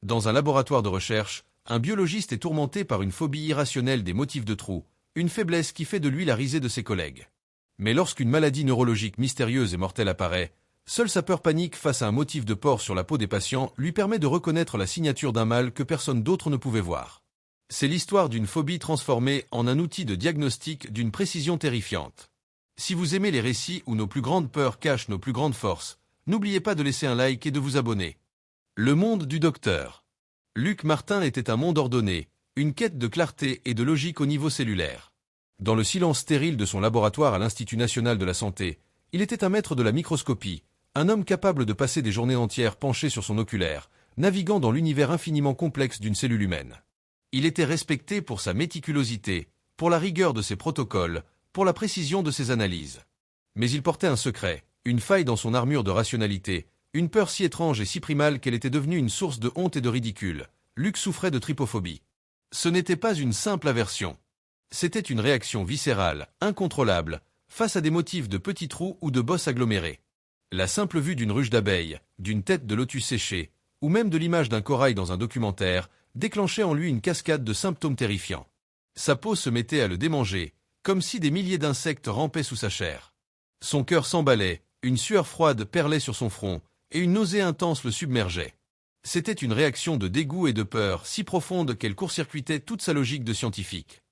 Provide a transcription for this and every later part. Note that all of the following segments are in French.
Dans un laboratoire de recherche, un biologiste est tourmenté par une phobie irrationnelle des motifs de trous, une faiblesse qui fait de lui la risée de ses collègues. Mais lorsqu'une maladie neurologique mystérieuse et mortelle apparaît, seule sa peur panique face à un motif de pore sur la peau des patients lui permet de reconnaître la signature d'un mal que personne d'autre ne pouvait voir. C'est l'histoire d'une phobie transformée en un outil de diagnostic d'une précision terrifiante. Si vous aimez les récits où nos plus grandes peurs cachent nos plus grandes forces, n'oubliez pas de laisser un like et de vous abonner. Le monde du docteur. Luc Martin était un monde ordonné, une quête de clarté et de logique au niveau cellulaire. Dans le silence stérile de son laboratoire à l'Institut national de la santé, il était un maître de la microscopie, un homme capable de passer des journées entières penché sur son oculaire, naviguant dans l'univers infiniment complexe d'une cellule humaine. Il était respecté pour sa méticulosité, pour la rigueur de ses protocoles, pour la précision de ses analyses. Mais il portait un secret, une faille dans son armure de rationalité, une peur si étrange et si primale qu'elle était devenue une source de honte et de ridicule. Luc souffrait de trypophobie. Ce n'était pas une simple aversion. C'était une réaction viscérale, incontrôlable, face à des motifs de petits trous ou de bosses agglomérées. La simple vue d'une ruche d'abeilles, d'une tête de lotus séchée, ou même de l'image d'un corail dans un documentaire, déclenchait en lui une cascade de symptômes terrifiants. Sa peau se mettait à le démanger, comme si des milliers d'insectes rampaient sous sa chair. Son cœur s'emballait, une sueur froide perlait sur son front, et une nausée intense le submergeait. C'était une réaction de dégoût et de peur si profonde qu'elle court-circuitait toute sa logique de scientifique.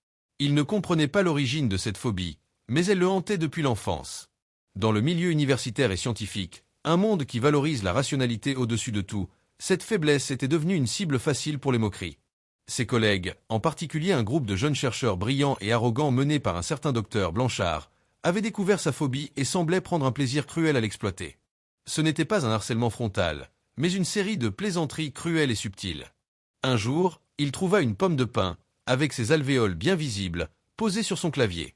Il ne comprenait pas l'origine de cette phobie, mais elle le hantait depuis l'enfance. Dans le milieu universitaire et scientifique, un monde qui valorise la rationalité au-dessus de tout, cette faiblesse était devenue une cible facile pour les moqueries. Ses collègues, en particulier un groupe de jeunes chercheurs brillants et arrogants menés par un certain docteur Blanchard, avaient découvert sa phobie et semblaient prendre un plaisir cruel à l'exploiter. Ce n'était pas un harcèlement frontal, mais une série de plaisanteries cruelles et subtiles. Un jour, il trouva une pomme de pin, avec ses alvéoles bien visibles, posée sur son clavier.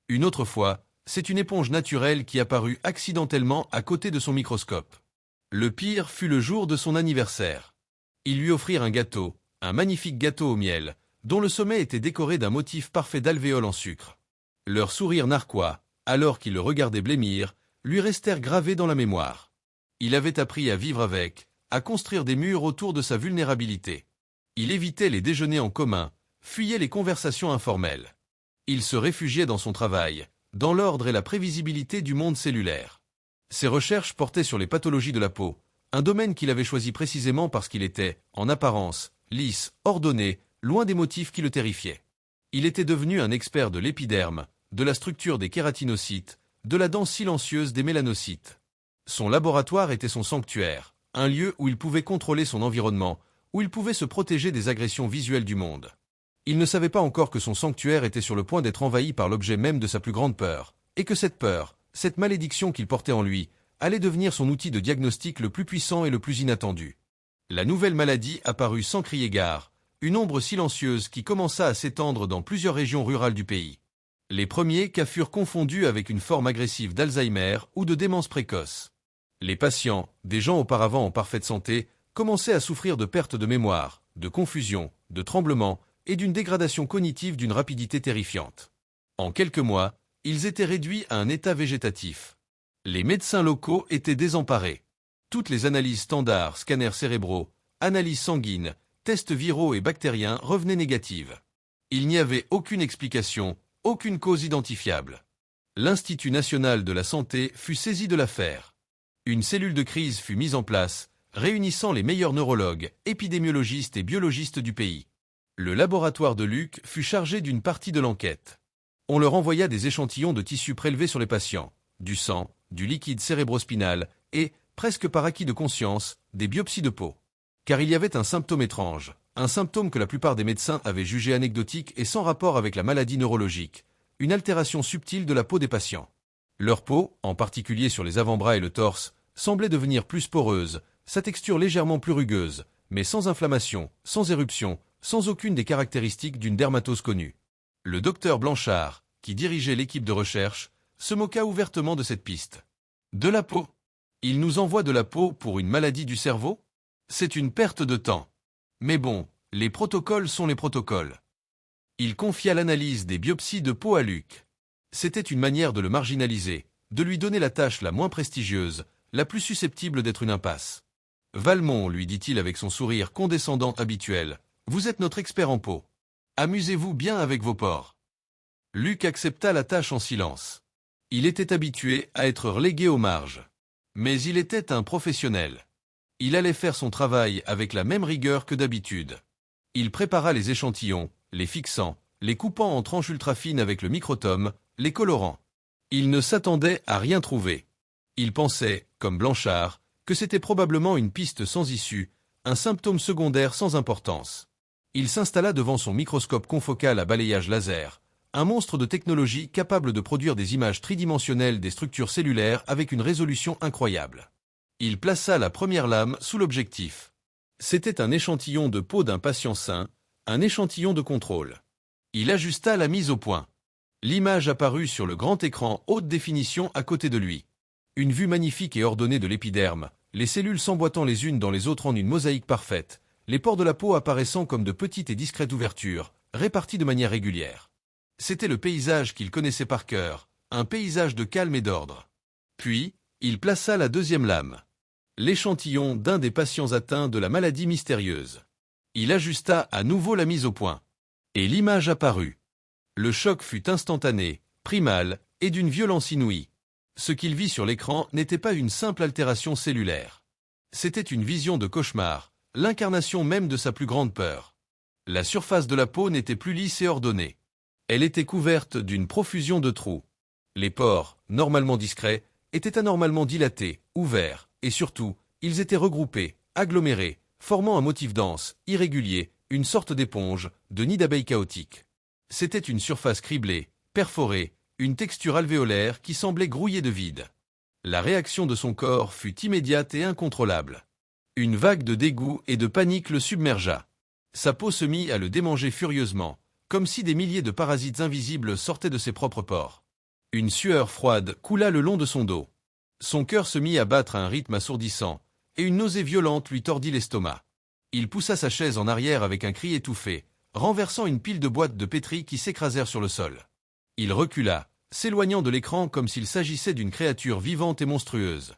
Une autre fois, c'est une éponge naturelle qui apparut accidentellement à côté de son microscope. Le pire fut le jour de son anniversaire. Ils lui offrirent un gâteau, un magnifique gâteau au miel, dont le sommet était décoré d'un motif parfait d'alvéoles en sucre. Leurs sourires narquois, alors qu'il le regardait blêmir, lui restèrent gravés dans la mémoire. Il avait appris à vivre avec, à construire des murs autour de sa vulnérabilité. Il évitait les déjeuners en commun, fuyait les conversations informelles. Il se réfugiait dans son travail, dans l'ordre et la prévisibilité du monde cellulaire. Ses recherches portaient sur les pathologies de la peau, un domaine qu'il avait choisi précisément parce qu'il était, en apparence, lisse, ordonné, loin des motifs qui le terrifiaient. Il était devenu un expert de l'épiderme, de la structure des kératinocytes, de la danse silencieuse des mélanocytes. Son laboratoire était son sanctuaire, un lieu où il pouvait contrôler son environnement, où il pouvait se protéger des agressions visuelles du monde. Il ne savait pas encore que son sanctuaire était sur le point d'être envahi par l'objet même de sa plus grande peur, et que cette peur, cette malédiction qu'il portait en lui, allait devenir son outil de diagnostic le plus puissant et le plus inattendu. La nouvelle maladie apparut sans crier gare, une ombre silencieuse qui commença à s'étendre dans plusieurs régions rurales du pays. Les premiers cas furent confondus avec une forme agressive d'Alzheimer ou de démence précoce. Les patients, des gens auparavant en parfaite santé, commençaient à souffrir de perte de mémoire, de confusion, de tremblements et d'une dégradation cognitive d'une rapidité terrifiante. En quelques mois, ils étaient réduits à un état végétatif. Les médecins locaux étaient désemparés. Toutes les analyses standards, scanners cérébraux, analyses sanguines, tests viraux et bactériens revenaient négatives. Il n'y avait aucune explication, aucune cause identifiable. L'Institut national de la santé fut saisi de l'affaire. Une cellule de crise fut mise en place, réunissant les meilleurs neurologues, épidémiologistes et biologistes du pays. Le laboratoire de Luc fut chargé d'une partie de l'enquête. On leur envoya des échantillons de tissus prélevés sur les patients, du sang, du liquide cérébrospinal et, presque par acquis de conscience, des biopsies de peau. Car il y avait un symptôme étrange, un symptôme que la plupart des médecins avaient jugé anecdotique et sans rapport avec la maladie neurologique, une altération subtile de la peau des patients. Leur peau, en particulier sur les avant-bras et le torse, semblait devenir plus poreuse, sa texture légèrement plus rugueuse, mais sans inflammation, sans éruption, sans aucune des caractéristiques d'une dermatose connue. Le docteur Blanchard, qui dirigeait l'équipe de recherche, se moqua ouvertement de cette piste. De la peau. Il nous envoie de la peau pour une maladie du cerveau ? C'est une perte de temps. Mais bon, les protocoles sont les protocoles. Il confia l'analyse des biopsies de peau à Luc. C'était une manière de le marginaliser, de lui donner la tâche la moins prestigieuse, la plus susceptible d'être une impasse. Valmont, lui dit-il avec son sourire condescendant habituel, vous êtes notre expert en peau. Amusez-vous bien avec vos porcs. Luc accepta la tâche en silence. Il était habitué à être relégué aux marges. Mais il était un professionnel. Il allait faire son travail avec la même rigueur que d'habitude. Il prépara les échantillons, les fixant, les coupant en tranches ultra fines avec le microtome, les colorant. Il ne s'attendait à rien trouver. Il pensait, comme Blanchard, que c'était probablement une piste sans issue, un symptôme secondaire sans importance. Il s'installa devant son microscope confocal à balayage laser, un monstre de technologie capable de produire des images tridimensionnelles des structures cellulaires avec une résolution incroyable. Il plaça la première lame sous l'objectif. C'était un échantillon de peau d'un patient sain, un échantillon de contrôle. Il ajusta la mise au point. L'image apparut sur le grand écran haute définition à côté de lui. Une vue magnifique et ordonnée de l'épiderme, les cellules s'emboîtant les unes dans les autres en une mosaïque parfaite, les pores de la peau apparaissant comme de petites et discrètes ouvertures, réparties de manière régulière. C'était le paysage qu'il connaissait par cœur, un paysage de calme et d'ordre. Puis, il plaça la deuxième lame. L'échantillon d'un des patients atteints de la maladie mystérieuse. Il ajusta à nouveau la mise au point. Et l'image apparut. Le choc fut instantané, primal, et d'une violence inouïe. Ce qu'il vit sur l'écran n'était pas une simple altération cellulaire. C'était une vision de cauchemar, l'incarnation même de sa plus grande peur. La surface de la peau n'était plus lisse et ordonnée. Elle était couverte d'une profusion de trous. Les pores, normalement discrets, étaient anormalement dilatés, ouverts, et surtout, ils étaient regroupés, agglomérés, formant un motif dense, irrégulier, une sorte d'éponge, de nid d'abeilles chaotique. C'était une surface criblée, perforée, une texture alvéolaire qui semblait grouillée de vide. La réaction de son corps fut immédiate et incontrôlable. Une vague de dégoût et de panique le submergea. Sa peau se mit à le démanger furieusement, comme si des milliers de parasites invisibles sortaient de ses propres pores. Une sueur froide coula le long de son dos. Son cœur se mit à battre à un rythme assourdissant, et une nausée violente lui tordit l'estomac. Il poussa sa chaise en arrière avec un cri étouffé, renversant une pile de boîtes de pétri qui s'écrasèrent sur le sol. Il recula, s'éloignant de l'écran comme s'il s'agissait d'une créature vivante et monstrueuse.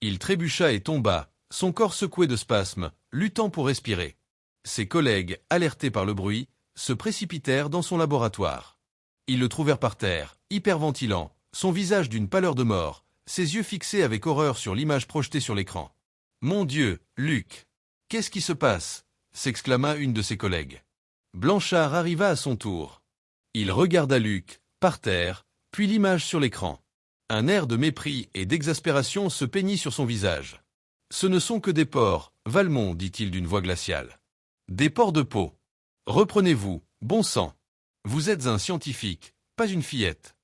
Il trébucha et tomba, son corps secoué de spasmes, luttant pour respirer. Ses collègues, alertés par le bruit, se précipitèrent dans son laboratoire. Ils le trouvèrent par terre, hyperventilant, son visage d'une pâleur de mort, ses yeux fixés avec horreur sur l'image projetée sur l'écran. « Mon Dieu, Luc! Qu'est-ce qui se passe » s'exclama une de ses collègues. Blanchard arriva à son tour. Il regarda Luc, par terre, puis l'image sur l'écran. Un air de mépris et d'exaspération se peignit sur son visage. « Ce ne sont que des pores, Valmont, dit-il d'une voix glaciale. Des pores de peau. Reprenez-vous, bon sang. Vous êtes un scientifique, pas une fillette. »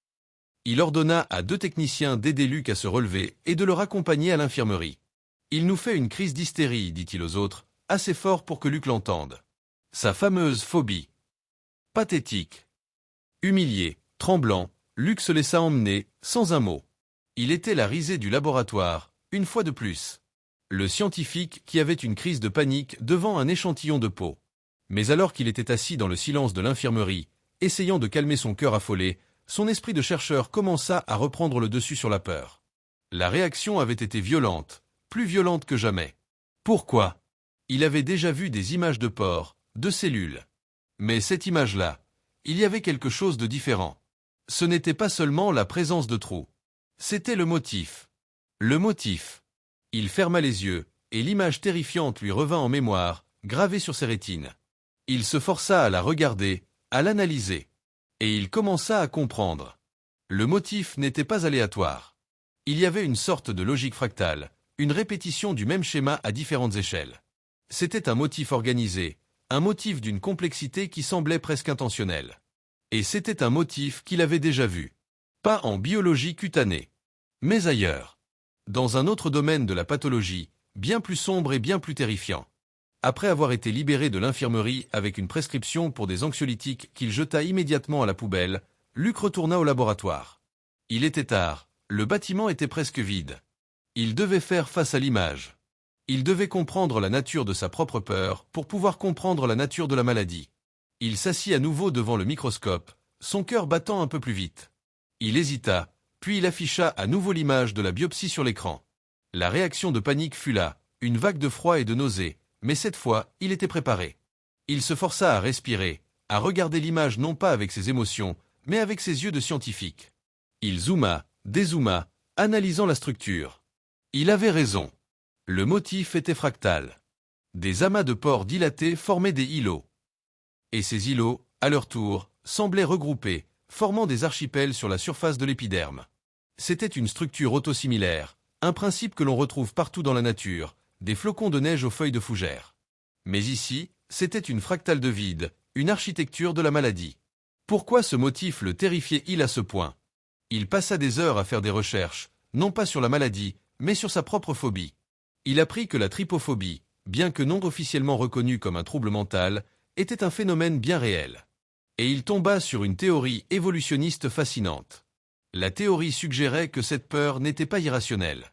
Il ordonna à 2 techniciens d'aider Luc à se relever et de le raccompagner à l'infirmerie. « Il nous fait une crise d'hystérie, dit-il aux autres, assez fort pour que Luc l'entende. Sa fameuse phobie. » Pathétique. Humilié, tremblant, Luc se laissa emmener, sans un mot. Il était la risée du laboratoire, une fois de plus. Le scientifique qui avait une crise de panique devant un échantillon de peau. Mais alors qu'il était assis dans le silence de l'infirmerie, essayant de calmer son cœur affolé, son esprit de chercheur commença à reprendre le dessus sur la peur. La réaction avait été violente, plus violente que jamais. Pourquoi ? Il avait déjà vu des images de pores, de cellules. Mais cette image-là, il y avait quelque chose de différent. Ce n'était pas seulement la présence de trous. C'était le motif. Le motif. Il ferma les yeux, et l'image terrifiante lui revint en mémoire, gravée sur ses rétines. Il se força à la regarder, à l'analyser. Et il commença à comprendre. Le motif n'était pas aléatoire. Il y avait une sorte de logique fractale, une répétition du même schéma à différentes échelles. C'était un motif organisé, un motif d'une complexité qui semblait presque intentionnelle. Et c'était un motif qu'il avait déjà vu. Pas en biologie cutanée, mais ailleurs. Dans un autre domaine de la pathologie, bien plus sombre et bien plus terrifiant. Après avoir été libéré de l'infirmerie avec une prescription pour des anxiolytiques qu'il jeta immédiatement à la poubelle, Luc retourna au laboratoire. Il était tard, le bâtiment était presque vide. Il devait faire face à l'image. Il devait comprendre la nature de sa propre peur pour pouvoir comprendre la nature de la maladie. Il s'assit à nouveau devant le microscope, son cœur battant un peu plus vite. Il hésita, puis il afficha à nouveau l'image de la biopsie sur l'écran. La réaction de panique fut là, une vague de froid et de nausée, mais cette fois, il était préparé. Il se força à respirer, à regarder l'image non pas avec ses émotions, mais avec ses yeux de scientifique. Il zooma, dézooma, analysant la structure. Il avait raison. Le motif était fractal. Des amas de pores dilatés formaient des îlots. Et ces îlots, à leur tour, semblaient regroupés, formant des archipels sur la surface de l'épiderme. C'était une structure autosimilaire, un principe que l'on retrouve partout dans la nature, des flocons de neige aux feuilles de fougère. Mais ici, c'était une fractale de vide, une architecture de la maladie. Pourquoi ce motif le terrifiait-il à ce point? Il passa des heures à faire des recherches, non pas sur la maladie, mais sur sa propre phobie. Il apprit que la trypophobie, bien que non officiellement reconnue comme un trouble mental, était un phénomène bien réel. Et il tomba sur une théorie évolutionniste fascinante. La théorie suggérait que cette peur n'était pas irrationnelle.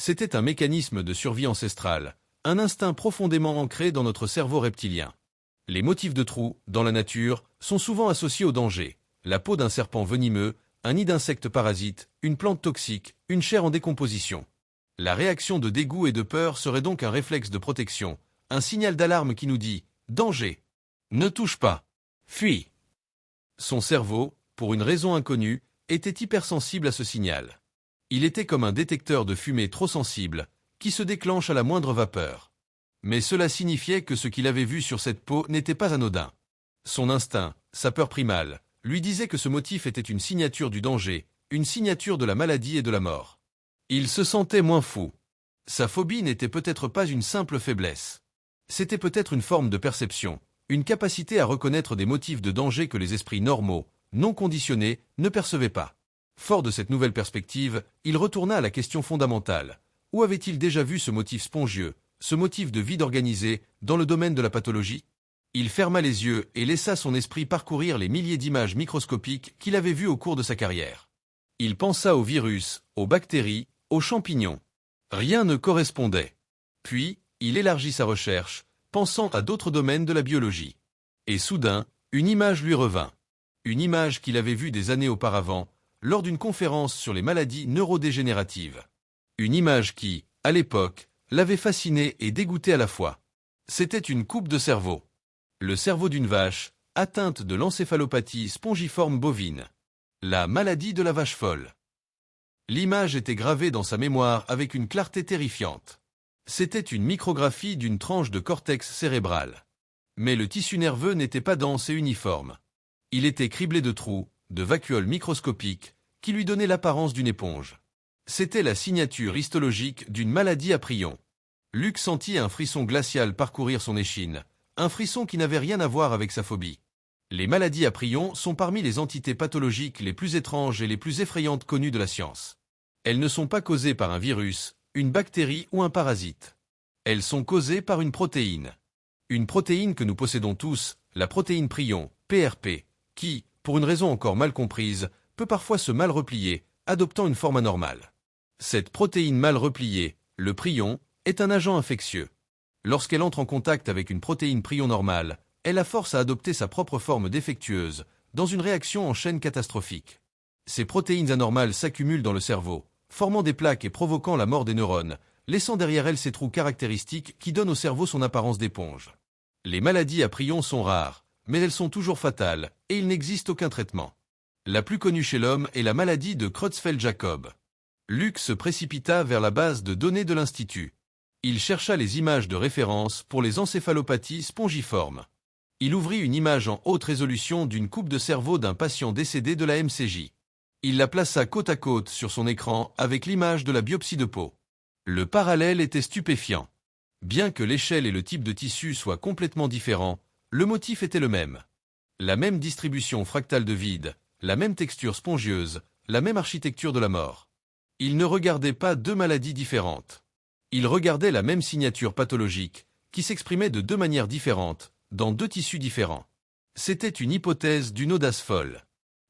C'était un mécanisme de survie ancestrale, un instinct profondément ancré dans notre cerveau reptilien. Les motifs de trous, dans la nature, sont souvent associés au danger. La peau d'un serpent venimeux, un nid d'insectes parasites, une plante toxique, une chair en décomposition. La réaction de dégoût et de peur serait donc un réflexe de protection, un signal d'alarme qui nous dit « Danger ! Ne touche pas ! Fuis !» Son cerveau, pour une raison inconnue, était hypersensible à ce signal. Il était comme un détecteur de fumée trop sensible, qui se déclenche à la moindre vapeur. Mais cela signifiait que ce qu'il avait vu sur cette peau n'était pas anodin. Son instinct, sa peur primale, lui disait que ce motif était une signature du danger, une signature de la maladie et de la mort. Il se sentait moins fou. Sa phobie n'était peut-être pas une simple faiblesse. C'était peut-être une forme de perception, une capacité à reconnaître des motifs de danger que les esprits normaux, non conditionnés, ne percevaient pas. Fort de cette nouvelle perspective, il retourna à la question fondamentale. Où avait-il déjà vu ce motif spongieux, ce motif de vide organisé, dans le domaine de la pathologie? Il ferma les yeux et laissa son esprit parcourir les milliers d'images microscopiques qu'il avait vues au cours de sa carrière. Il pensa aux virus, aux bactéries, aux champignons. Rien ne correspondait. Puis, il élargit sa recherche, pensant à d'autres domaines de la biologie. Et soudain, une image lui revint. Une image qu'il avait vue des années auparavant, lors d'une conférence sur les maladies neurodégénératives. Une image qui, à l'époque, l'avait fasciné et dégoûté à la fois. C'était une coupe de cerveau. Le cerveau d'une vache, atteinte de l'encéphalopathie spongiforme bovine. La maladie de la vache folle. L'image était gravée dans sa mémoire avec une clarté terrifiante. C'était une micrographie d'une tranche de cortex cérébral. Mais le tissu nerveux n'était pas dense et uniforme. Il était criblé de trous, de vacuoles microscopiques, qui lui donnaient l'apparence d'une éponge. C'était la signature histologique d'une maladie à prions. Luc sentit un frisson glacial parcourir son échine, un frisson qui n'avait rien à voir avec sa phobie. Les maladies à prions sont parmi les entités pathologiques les plus étranges et les plus effrayantes connues de la science. Elles ne sont pas causées par un virus, une bactérie ou un parasite. Elles sont causées par une protéine. Une protéine que nous possédons tous, la protéine prion, PRP, qui, pour une raison encore mal comprise, peut parfois se mal replier, adoptant une forme anormale. Cette protéine mal repliée, le prion, est un agent infectieux. Lorsqu'elle entre en contact avec une protéine prion normale, elle la force à adopter sa propre forme défectueuse, dans une réaction en chaîne catastrophique. Ces protéines anormales s'accumulent dans le cerveau, formant des plaques et provoquant la mort des neurones, laissant derrière elles ces trous caractéristiques qui donnent au cerveau son apparence d'éponge. Les maladies à prions sont rares, mais elles sont toujours fatales, et il n'existe aucun traitement. La plus connue chez l'homme est la maladie de Creutzfeldt-Jakob. Luc se précipita vers la base de données de l'Institut. Il chercha les images de référence pour les encéphalopathies spongiformes. Il ouvrit une image en haute résolution d'une coupe de cerveau d'un patient décédé de la MCJ. Il la plaça côte à côte sur son écran avec l'image de la biopsie de peau. Le parallèle était stupéfiant. Bien que l'échelle et le type de tissu soient complètement différents, le motif était le même. La même distribution fractale de vide, la même texture spongieuse, la même architecture de la mort. Il ne regardait pas deux maladies différentes. Il regardait la même signature pathologique, qui s'exprimait de deux manières différentes, dans deux tissus différents. C'était une hypothèse d'une audace folle.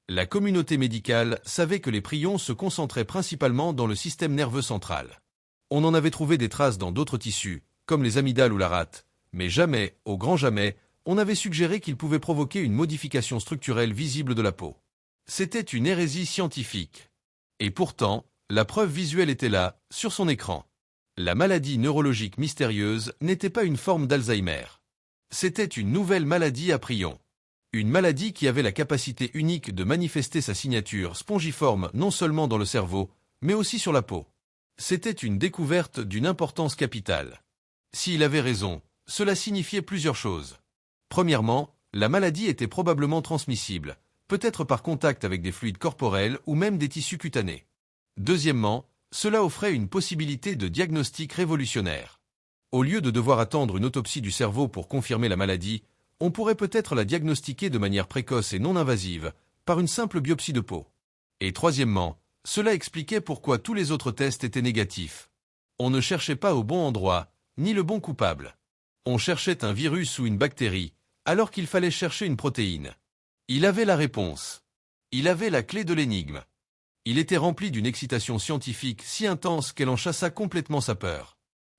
La communauté médicale savait que les prions se concentraient principalement dans le système nerveux central. On en avait trouvé des traces dans d'autres tissus, comme les amygdales ou la rate, mais jamais, au grand jamais, on avait suggéré qu'ils pouvaient provoquer une modification structurelle visible de la peau. C'était une hérésie scientifique. Et pourtant, la preuve visuelle était là, sur son écran. La maladie neurologique mystérieuse n'était pas une forme d'Alzheimer. C'était une nouvelle maladie à prions. Une maladie qui avait la capacité unique de manifester sa signature spongiforme non seulement dans le cerveau, mais aussi sur la peau. C'était une découverte d'une importance capitale. S'il avait raison, cela signifiait plusieurs choses. Premièrement, la maladie était probablement transmissible, peut-être par contact avec des fluides corporels ou même des tissus cutanés. Deuxièmement, cela offrait une possibilité de diagnostic révolutionnaire. Au lieu de devoir attendre une autopsie du cerveau pour confirmer la maladie, on pourrait peut-être la diagnostiquer de manière précoce et non invasive, par une simple biopsie de peau. Et troisièmement, cela expliquait pourquoi tous les autres tests étaient négatifs. On ne cherchait pas au bon endroit, ni le bon coupable. On cherchait un virus ou une bactérie, alors qu'il fallait chercher une protéine. Il avait la réponse. Il avait la clé de l'énigme. Il était rempli d'une excitation scientifique si intense qu'elle en chassa complètement sa peur.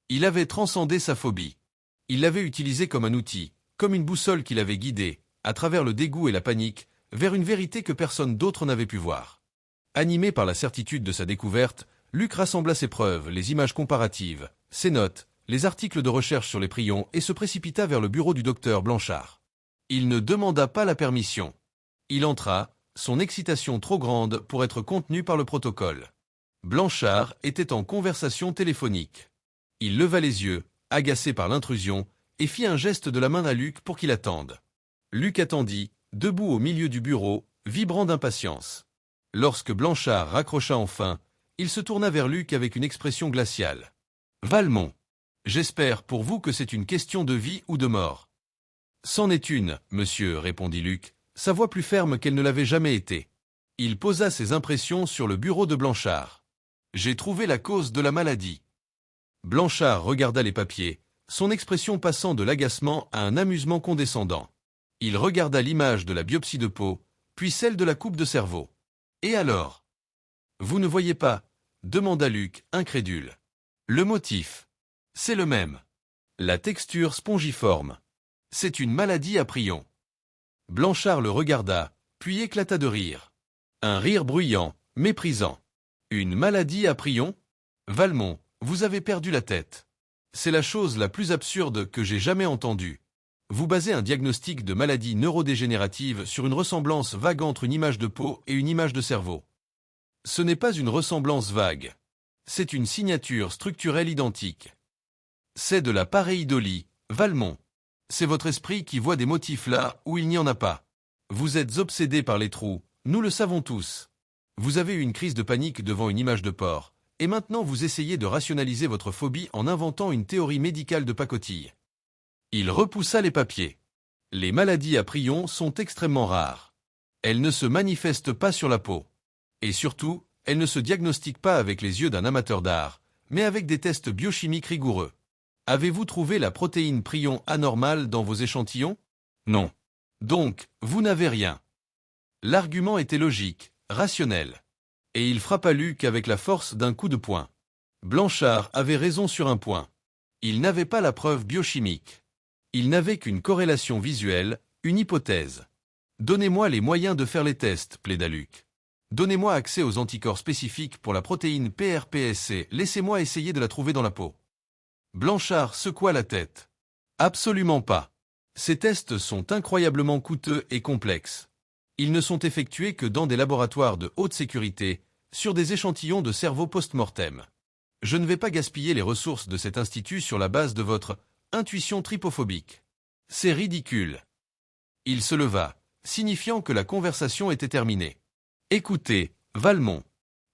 Il avait transcendé sa phobie. Il l'avait utilisée comme un outil, comme une boussole qui l'avait guidé, à travers le dégoût et la panique, vers une vérité que personne d'autre n'avait pu voir. Animé par la certitude de sa découverte, Luc rassembla ses preuves, les images comparatives, ses notes, les articles de recherche sur les prions et se précipita vers le bureau du docteur Blanchard. Il ne demanda pas la permission. Il entra, son excitation trop grande pour être contenue par le protocole. Blanchard était en conversation téléphonique. Il leva les yeux, agacé par l'intrusion, et fit un geste de la main à Luc pour qu'il attende. Luc attendit, debout au milieu du bureau, vibrant d'impatience. Lorsque Blanchard raccrocha enfin, il se tourna vers Luc avec une expression glaciale. « Valmont, j'espère pour vous que c'est une question de vie ou de mort. »« C'en est une, monsieur, » répondit Luc, sa voix plus ferme qu'elle ne l'avait jamais été. Il posa ses impressions sur le bureau de Blanchard. « J'ai trouvé la cause de la maladie. » Blanchard regarda les papiers, son expression passant de l'agacement à un amusement condescendant. Il regarda l'image de la biopsie de peau, puis celle de la coupe de cerveau. « Et alors ? » « Vous ne voyez pas ?» demanda Luc, incrédule. « Le motif. C'est le même. La texture spongiforme. C'est une maladie à prions. » Blanchard le regarda, puis éclata de rire. Un rire bruyant, méprisant. « Une maladie à prions ? Valmont, vous avez perdu la tête. C'est la chose la plus absurde que j'ai jamais entendue. Vous basez un diagnostic de maladie neurodégénérative sur une ressemblance vague entre une image de peau et une image de cerveau. Ce n'est pas une ressemblance vague. C'est une signature structurelle identique. C'est de la pareidolie, Valmont. C'est votre esprit qui voit des motifs là où il n'y en a pas. Vous êtes obsédé par les trous, nous le savons tous. Vous avez eu une crise de panique devant une image de porc, et maintenant vous essayez de rationaliser votre phobie en inventant une théorie médicale de pacotille. Il repoussa les papiers. Les maladies à prions sont extrêmement rares. Elles ne se manifestent pas sur la peau. Et surtout, elles ne se diagnostiquent pas avec les yeux d'un amateur d'art, mais avec des tests biochimiques rigoureux. Avez-vous trouvé la protéine prion anormale dans vos échantillons? Non. Donc, vous n'avez rien. L'argument était logique, rationnel. Et il frappa Luc avec la force d'un coup de poing. Blanchard avait raison sur un point. Il n'avait pas la preuve biochimique. Il n'avait qu'une corrélation visuelle, une hypothèse. Donnez-moi les moyens de faire les tests, plaida Luc. Donnez-moi accès aux anticorps spécifiques pour la protéine PRPSC, laissez-moi essayer de la trouver dans la peau. Blanchard secoua la tête. Absolument pas. Ces tests sont incroyablement coûteux et complexes. Ils ne sont effectués que dans des laboratoires de haute sécurité, sur des échantillons de cerveau post-mortem. Je ne vais pas gaspiller les ressources de cet institut sur la base de votre intuition trypophobique. C'est ridicule. Il se leva, signifiant que la conversation était terminée. Écoutez, Valmont,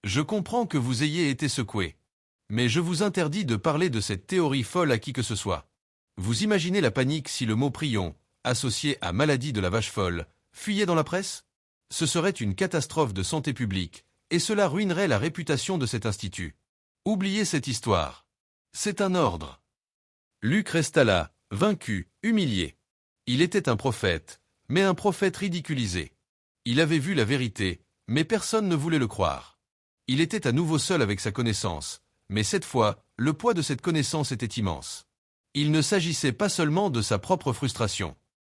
je comprends que vous ayez été secoué. Mais je vous interdis de parler de cette théorie folle à qui que ce soit. Vous imaginez la panique si le mot prion, associé à maladie de la vache folle, fuyait dans la presse? Ce serait une catastrophe de santé publique, et cela ruinerait la réputation de cet institut. Oubliez cette histoire. C'est un ordre. Luc resta là, vaincu, humilié. Il était un prophète, mais un prophète ridiculisé. Il avait vu la vérité, mais personne ne voulait le croire. Il était à nouveau seul avec sa connaissance, mais cette fois, le poids de cette connaissance était immense. Il ne s'agissait pas seulement de sa propre frustration.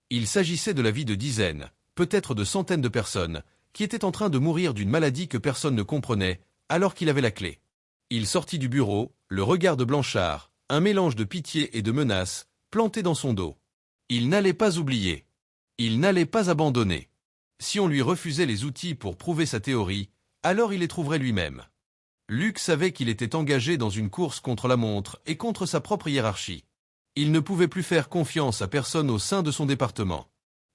Il s'agissait de la vie de dizaines, peut-être de centaines de personnes, qui étaient en train de mourir d'une maladie que personne ne comprenait, alors qu'il avait la clé. Il sortit du bureau, le regard de Blanchard, un mélange de pitié et de menace, planté dans son dos. Il n'allait pas oublier. Il n'allait pas abandonner. Si on lui refusait les outils pour prouver sa théorie, alors il les trouverait lui-même. Luc savait qu'il était engagé dans une course contre la montre et contre sa propre hiérarchie. Il ne pouvait plus faire confiance à personne au sein de son département.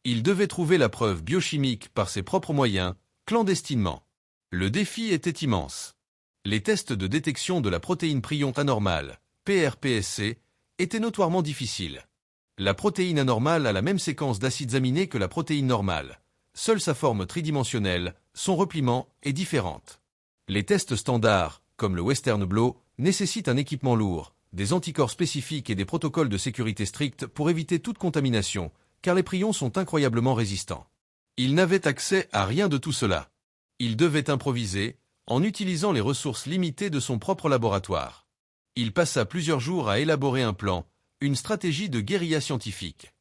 Il devait trouver la preuve biochimique par ses propres moyens, clandestinement. Le défi était immense. Les tests de détection de la protéine prion anormale, PRPSC, étaient notoirement difficiles. La protéine anormale a la même séquence d'acides aminés que la protéine normale. Seule sa forme tridimensionnelle, son repliement, est différente. Les tests standards, comme le Western blot, nécessitent un équipement lourd, des anticorps spécifiques et des protocoles de sécurité stricts pour éviter toute contamination, car les prions sont incroyablement résistants. Il n'avait accès à rien de tout cela. Il devait improviser, en utilisant les ressources limitées de son propre laboratoire. Il passa plusieurs jours à élaborer un plan, une stratégie de guérilla scientifique.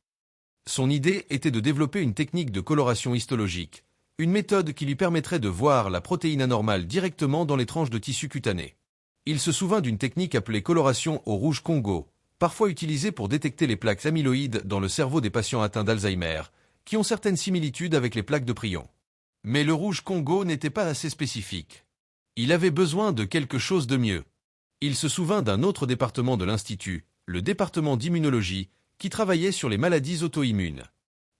Son idée était de développer une technique de coloration histologique, une méthode qui lui permettrait de voir la protéine anormale directement dans les tranches de tissu cutané. Il se souvint d'une technique appelée coloration au rouge Congo, parfois utilisée pour détecter les plaques amyloïdes dans le cerveau des patients atteints d'Alzheimer, qui ont certaines similitudes avec les plaques de prion. Mais le rouge Congo n'était pas assez spécifique. Il avait besoin de quelque chose de mieux. Il se souvint d'un autre département de l'Institut, le département d'immunologie, qui travaillait sur les maladies auto-immunes.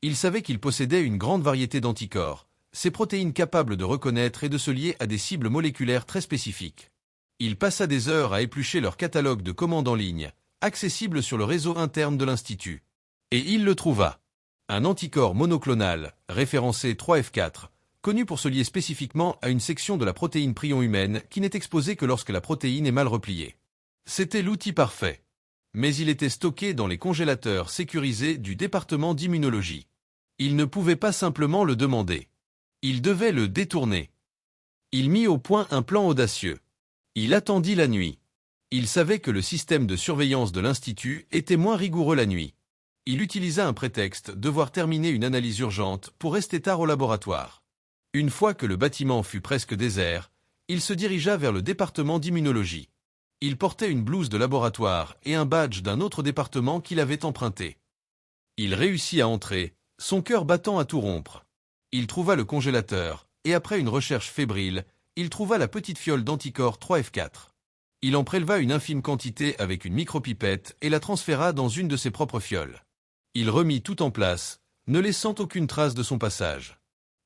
Il savait qu'il possédait une grande variété d'anticorps, ces protéines capables de reconnaître et de se lier à des cibles moléculaires très spécifiques. Il passa des heures à éplucher leur catalogue de commandes en ligne, accessible sur le réseau interne de l'Institut. Et il le trouva. Un anticorps monoclonal, référencé 3F4, connu pour se lier spécifiquement à une section de la protéine prion humaine qui n'est exposée que lorsque la protéine est mal repliée. C'était l'outil parfait. Mais il était stocké dans les congélateurs sécurisés du département d'immunologie. Il ne pouvait pas simplement le demander. Il devait le détourner. Il mit au point un plan audacieux. Il attendit la nuit. Il savait que le système de surveillance de l'Institut était moins rigoureux la nuit. Il utilisa un prétexte, devoir terminer une analyse urgente, pour rester tard au laboratoire. Une fois que le bâtiment fut presque désert, il se dirigea vers le département d'immunologie. Il portait une blouse de laboratoire et un badge d'un autre département qu'il avait emprunté. Il réussit à entrer, son cœur battant à tout rompre. Il trouva le congélateur, et après une recherche fébrile, il trouva la petite fiole d'anticorps 3F4. Il en préleva une infime quantité avec une micropipette et la transféra dans une de ses propres fioles. Il remit tout en place, ne laissant aucune trace de son passage.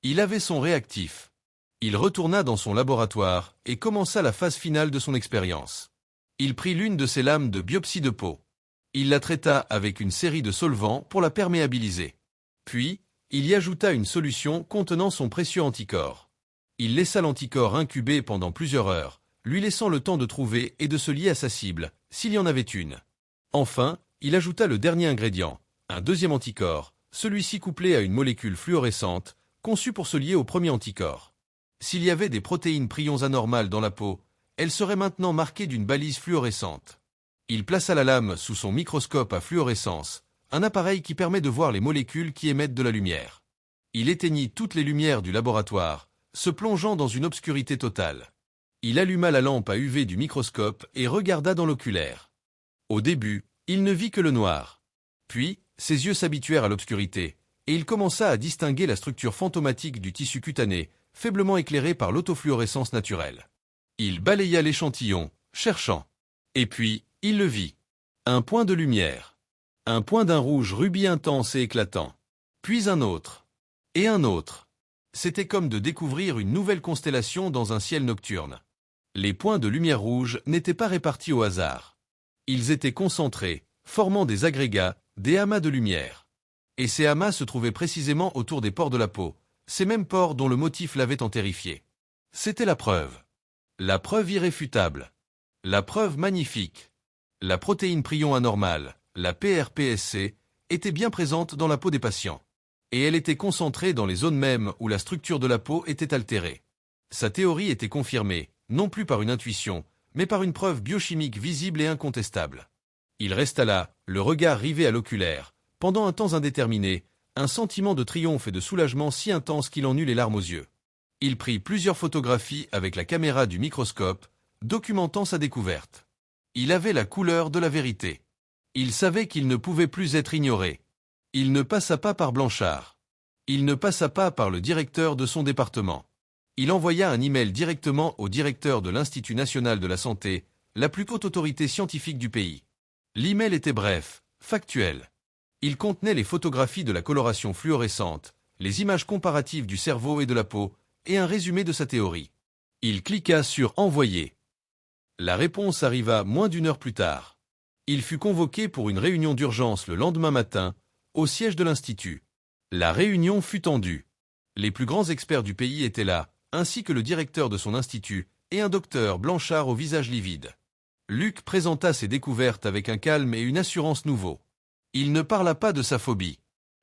Il avait son réactif. Il retourna dans son laboratoire et commença la phase finale de son expérience. Il prit l'une de ses lames de biopsie de peau. Il la traita avec une série de solvants pour la perméabiliser. Puis, il y ajouta une solution contenant son précieux anticorps. Il laissa l'anticorps incuber pendant plusieurs heures, lui laissant le temps de trouver et de se lier à sa cible, s'il y en avait une. Enfin, il ajouta le dernier ingrédient, un deuxième anticorps, celui-ci couplé à une molécule fluorescente, conçue pour se lier au premier anticorps. S'il y avait des protéines prions anormales dans la peau, elles seraient maintenant marquées d'une balise fluorescente. Il plaça la lame sous son microscope à fluorescence, un appareil qui permet de voir les molécules qui émettent de la lumière. Il éteignit toutes les lumières du laboratoire, se plongeant dans une obscurité totale. Il alluma la lampe à UV du microscope et regarda dans l'oculaire. Au début, il ne vit que le noir. Puis, ses yeux s'habituèrent à l'obscurité, et il commença à distinguer la structure fantomatique du tissu cutané, faiblement éclairé par l'autofluorescence naturelle. Il balaya l'échantillon, cherchant. Et puis, il le vit. Un point de lumière. Un point d'un rouge rubis intense et éclatant. Puis un autre. Et un autre. C'était comme de découvrir une nouvelle constellation dans un ciel nocturne. Les points de lumière rouge n'étaient pas répartis au hasard. Ils étaient concentrés, formant des agrégats, des amas de lumière. Et ces amas se trouvaient précisément autour des pores de la peau, ces mêmes pores dont le motif l'avait tant terrifié. C'était la preuve. La preuve irréfutable. La preuve magnifique. La protéine prion anormale, la PRPSC, était bien présente dans la peau des patients. Et elle était concentrée dans les zones mêmes où la structure de la peau était altérée. Sa théorie était confirmée, non plus par une intuition, mais par une preuve biochimique visible et incontestable. Il resta là, le regard rivé à l'oculaire, pendant un temps indéterminé, un sentiment de triomphe et de soulagement si intense qu'il en eut les larmes aux yeux. Il prit plusieurs photographies avec la caméra du microscope, documentant sa découverte. Il avait la couleur de la vérité. Il savait qu'il ne pouvait plus être ignoré. Il ne passa pas par Blanchard. Il ne passa pas par le directeur de son département. Il envoya un email directement au directeur de l'Institut national de la santé, la plus haute autorité scientifique du pays. L'email était bref, factuel. Il contenait les photographies de la coloration fluorescente, les images comparatives du cerveau et de la peau, et un résumé de sa théorie. Il cliqua sur « Envoyer ». La réponse arriva moins d'une heure plus tard. Il fut convoqué pour une réunion d'urgence le lendemain matin, au siège de l'Institut. La réunion fut tendue. Les plus grands experts du pays étaient là, ainsi que le directeur de son institut, et un docteur Blanchard au visage livide. Luc présenta ses découvertes avec un calme et une assurance nouveaux. Il ne parla pas de sa phobie.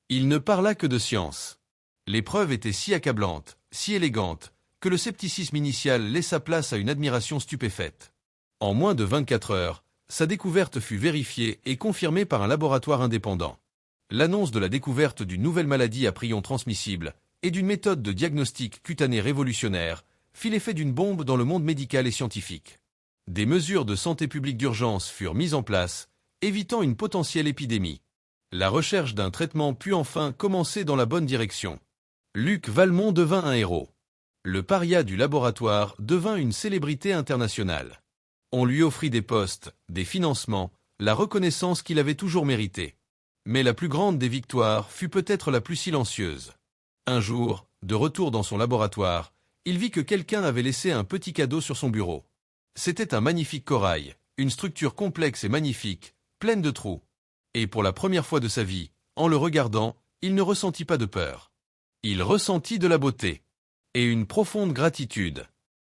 Il ne parla que de science. Les preuves étaient si accablantes, si élégantes, que le scepticisme initial laissa place à une admiration stupéfaite. En moins de 24 heures, sa découverte fut vérifiée et confirmée par un laboratoire indépendant. L'annonce de la découverte d'une nouvelle maladie à prions transmissibles et d'une méthode de diagnostic cutané révolutionnaire fit l'effet d'une bombe dans le monde médical et scientifique. Des mesures de santé publique d'urgence furent mises en place, évitant une potentielle épidémie. La recherche d'un traitement put enfin commencer dans la bonne direction. Luc Valmont devint un héros. Le paria du laboratoire devint une célébrité internationale. On lui offrit des postes, des financements, la reconnaissance qu'il avait toujours méritée. Mais la plus grande des victoires fut peut-être la plus silencieuse. Un jour, de retour dans son laboratoire, il vit que quelqu'un avait laissé un petit cadeau sur son bureau. C'était un magnifique corail, une structure complexe et magnifique, pleine de trous. Et pour la première fois de sa vie, en le regardant, il ne ressentit pas de peur. Il ressentit de la beauté. Et une profonde gratitude.